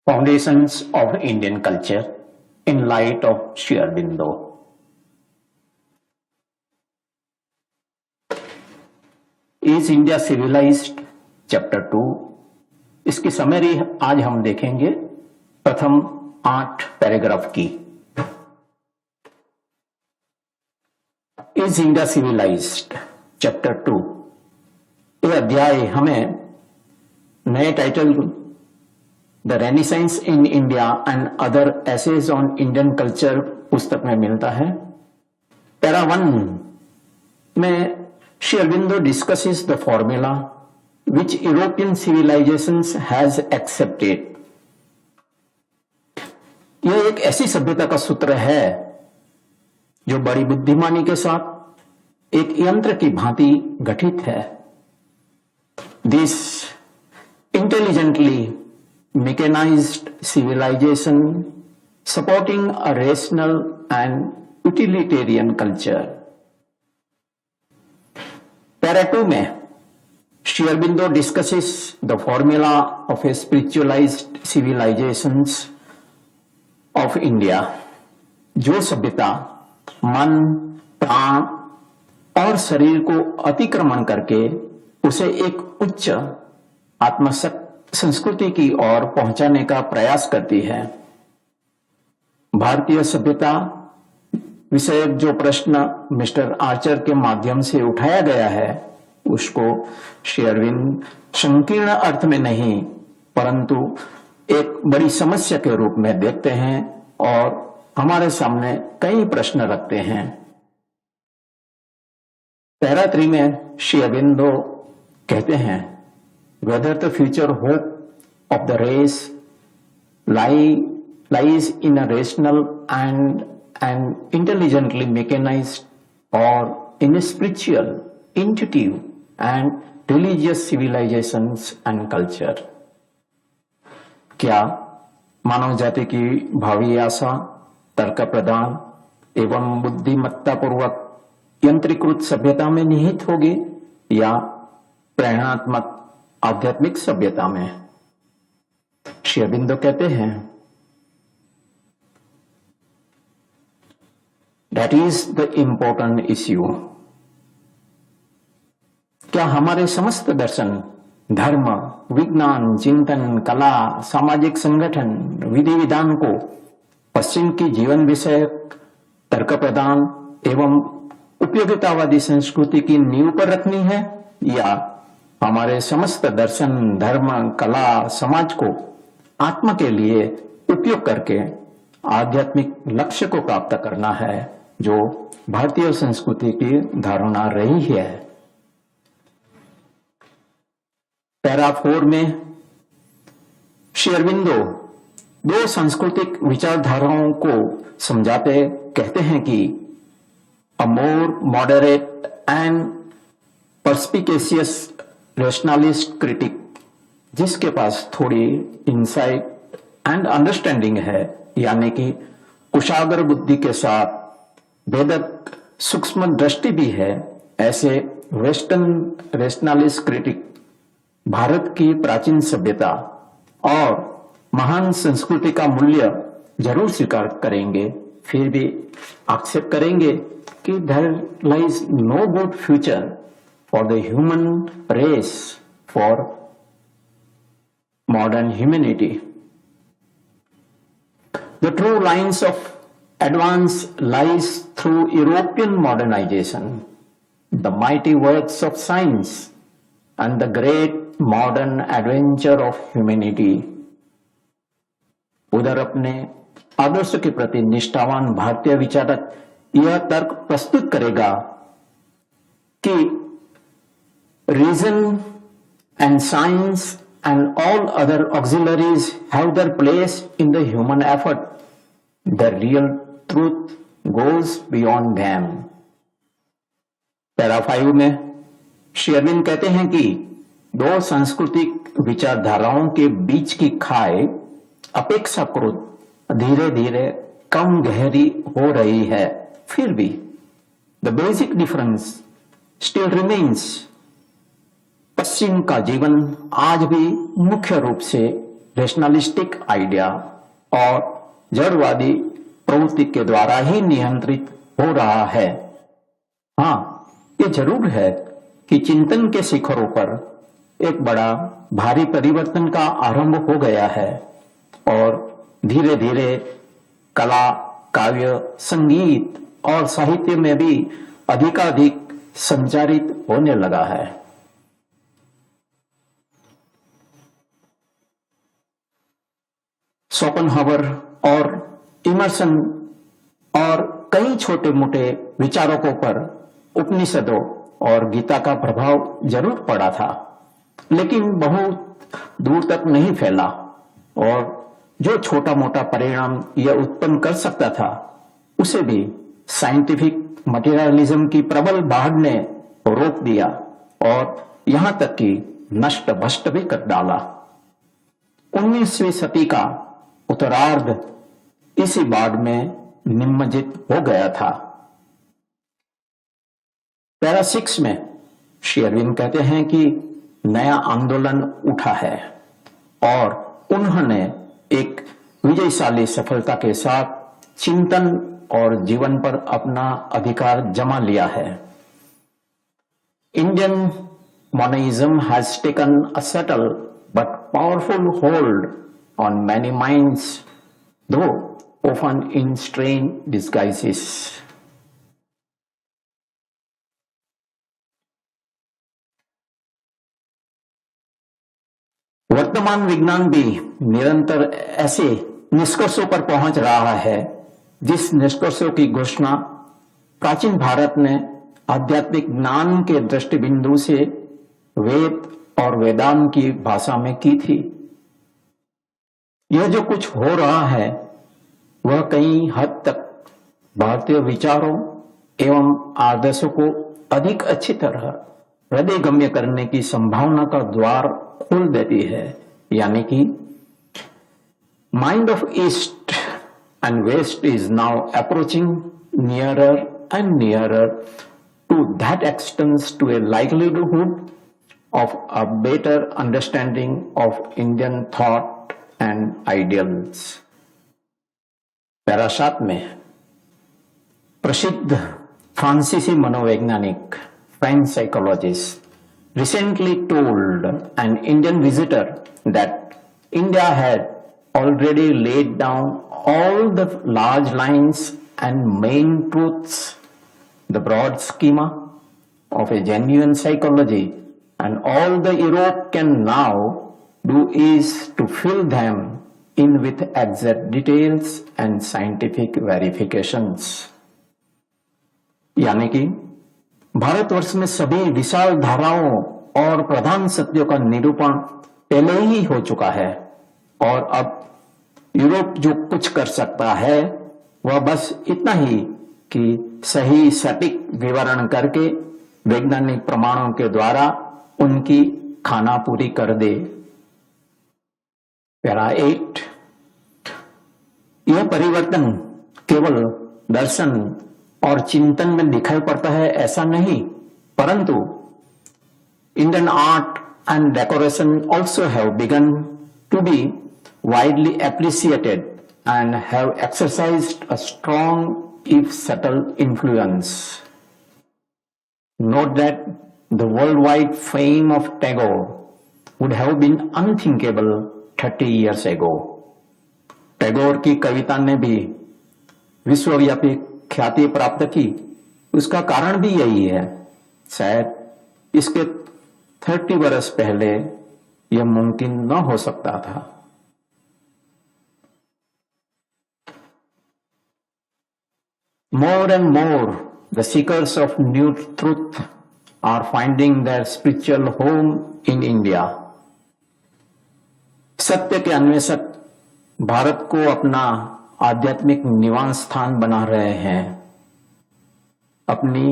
Foundations of Indian Culture in Light of Sri Aurobindo. Is India Civilized? Chapter 2. इसकी summary आज हम देखेंगे प्रथम 8 पैराग्राफ की। Is India Civilized? Chapter 2. यह अध्याय हमें नए title the renaissance in India and other essays on Indian culture पुस्तक में मिलता है। पैरा 1 में Shri Aurobindo discusses the formula which European civilizations has accepted. यह एक ऐसी सभ्यता का सूत्र है जो बड़ी बुद्धिमानी के साथ एक यंत्र की भांति गठित है। This intelligently mechanized civilization supporting a rational and utilitarian culture. Para 2 में Sri Aurobindo discusses the formula of a spiritualized civilizations of India, जो सभ्यता मन, प्राण और शरीर को अतिक्रमण करके उसे एक उच्च आत्म संस्कृति की ओर पहुंचाने का प्रयास करती है। भारतीय सभ्यता विषयक जो प्रश्न मिस्टर आर्चर के माध्यम से उठाया गया है उसको श्री अरविंद संकीर्ण अर्थ में नहीं परंतु एक बड़ी समस्या के रूप में देखते हैं और हमारे सामने कई प्रश्न रखते हैं। पैरा 3 में श्री अरविंदो कहते हैं whether the future hope of the race lies in a rational and intelligently mechanized or in a spiritual, intuitive and religious civilizations and culture. क्या मानव जाति की भावी आशा तर्क प्रदान एवं बुद्धिमत्ता पूर्वक यंत्रीकृत सभ्यता में निहित होगी या प्रेरणात्मक आध्यात्मिक सभ्यता में? श्री अरबिंदो कहते हैं that is the important issue. क्या हमारे समस्त दर्शन, धर्म, विज्ञान, चिंतन, कला, सामाजिक संगठन, विधि विधान को पश्चिम की जीवन विषयक तर्क प्रदान एवं उपयोगितावादी संस्कृति की नींव पर रखनी है या हमारे समस्त दर्शन, धर्म, कला, समाज को आत्मा के लिए उपयोग करके आध्यात्मिक लक्ष्य को प्राप्त करना है जो भारतीय संस्कृति की धारणा रही है। पैरा 4 में श्री अरबिंदो 2 सांस्कृतिक विचारधाराओं को समझाते कहते हैं कि अ मोर मॉडरेट एंड पर्सपिकेशियस रैशनलिस्ट क्रिटिक जिसके पास थोड़ी इंसाइट एंड अंडरस्टैंडिंग है यानी कि कुशाग्र बुद्धि के साथ वेदक सूक्ष्म दृष्टि भी है, ऐसे वेस्टर्न रैशनलिस्ट क्रिटिक भारत की प्राचीन सभ्यता और महान संस्कृति का मूल्य जरूर स्वीकार करेंगे, फिर भी आक्षेप करेंगे कि there lies no good future for the human race, for modern humanity. The true lines of advance lies through European modernization, the mighty works of science, and the great modern adventure of humanity. उधर अपने आदर्श के प्रति निष्ठावान भारतीय विचारक यह तर्क प्रस्तुत करेगा कि reason and science and all other auxiliaries have their place in the human effort. The real truth goes beyond them. Para 5 में श्री अरविंद कहते हैं कि 2 सांस्कृतिक विचारधाराओं के बीच की खाई अपेक्षाकृत धीरे धीरे कम गहरी हो रही है, फिर भी the basic difference still remains. पश्चिम का जीवन आज भी मुख्य रूप से रेशनलिस्टिक आइडिया और जड़वादी प्रवृत्ति के द्वारा ही नियंत्रित हो रहा है। हाँ, ये जरूर है कि चिंतन के शिखरों पर एक बड़ा भारी परिवर्तन का आरंभ हो गया है और धीरे धीरे कला, काव्य, संगीत और साहित्य में भी अधिकाधिक संचारित होने लगा है। शोपेनहावर और इमर्सन और कई छोटे मोटे विचारकों पर उपनिषदों और गीता का प्रभाव जरूर पड़ा था, लेकिन बहुत दूर तक नहीं फैला और जो छोटा मोटा परिणाम यह उत्पन्न कर सकता था उसे भी साइंटिफिक मटेरियलिज्म की प्रबल बाढ़ ने रोक दिया और यहां तक कि नष्ट भ्रष्ट भी कर डाला। 19वीं सदी का उत्तरार्ध इसी बाढ़ में निमज्जित हो गया था। पैरा 6 में श्री अरविंद कहते हैं कि नया आंदोलन उठा है और उन्होंने एक विजयशाली सफलता के साथ चिंतन और जीवन पर अपना अधिकार जमा लिया है। Indian monism has taken a subtle but powerful hold on many minds, दो often in strange disguises. वर्तमान विज्ञान भी निरंतर ऐसे निष्कर्षों पर पहुंच रहा है जिस निष्कर्षों की घोषणा प्राचीन भारत ने आध्यात्मिक ज्ञान के दृष्टिबिंदु से वेद और वेदांत की भाषा में की थी। यह जो कुछ हो रहा है वह कई हद तक भारतीय विचारों एवं आदर्शों को अधिक अच्छी तरह हृदयगम्य करने की संभावना का द्वार खोल देती है, यानी कि mind of east and west is now approaching nearer and nearer to that extent to a livelihood of a better understanding of Indian thought and ideals. Para 7 में प्रसिद्ध फ्रांसीसी मनोवैज्ञानिक French psychologist recently told an Indian visitor that India had already laid down all the large lines and main truths, the broad schema of a genuine psychology, and all the Europe can now do is to fill them in with exact details and scientific verifications. यानी कि भारतवर्ष में सभी विशाल धाराओं और प्रधान सत्यों का निरूपण पहले ही हो चुका है और अब यूरोप जो कुछ कर सकता है वह बस इतना ही कि सही सटीक विवरण करके वैज्ञानिक प्रमाणों के द्वारा उनकी खाना पूरी कर दे। पैरा 8 यह परिवर्तन केवल दर्शन और चिंतन में दिखाई पड़ता है ऐसा नहीं, परंतु Indian art and decoration also have begun to be widely appreciated and have exercised a strong if subtle influence. Note that the worldwide fame of Tagore would have been unthinkable 30 years ago. Tagore की कविता ने भी विश्वव्यापी ख्याति प्राप्त की, उसका कारण भी यही है। शायद इसके 30 वर्ष पहले यह मुमकिन न हो सकता था। More and more the seekers of new truth are finding their spiritual home in India. सत्य के अन्वेषक भारत को अपना आध्यात्मिक निवास स्थान बना रहे हैं। अपनी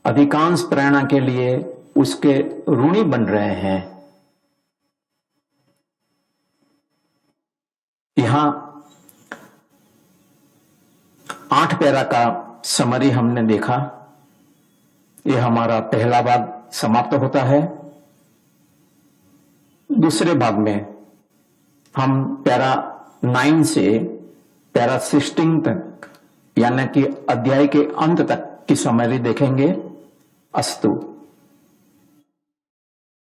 अधिकांश प्रेरणा के लिए उसके ऋणी बन रहे हैं। यहां 8 पैरा का समरी हमने देखा। यह हमारा पहला भाग समाप्त होता है। दूसरे भाग में हम पैरा 9 से पैरा 16 तक यानी कि अध्याय के अंत तक की समरी देखेंगे। अस्तु।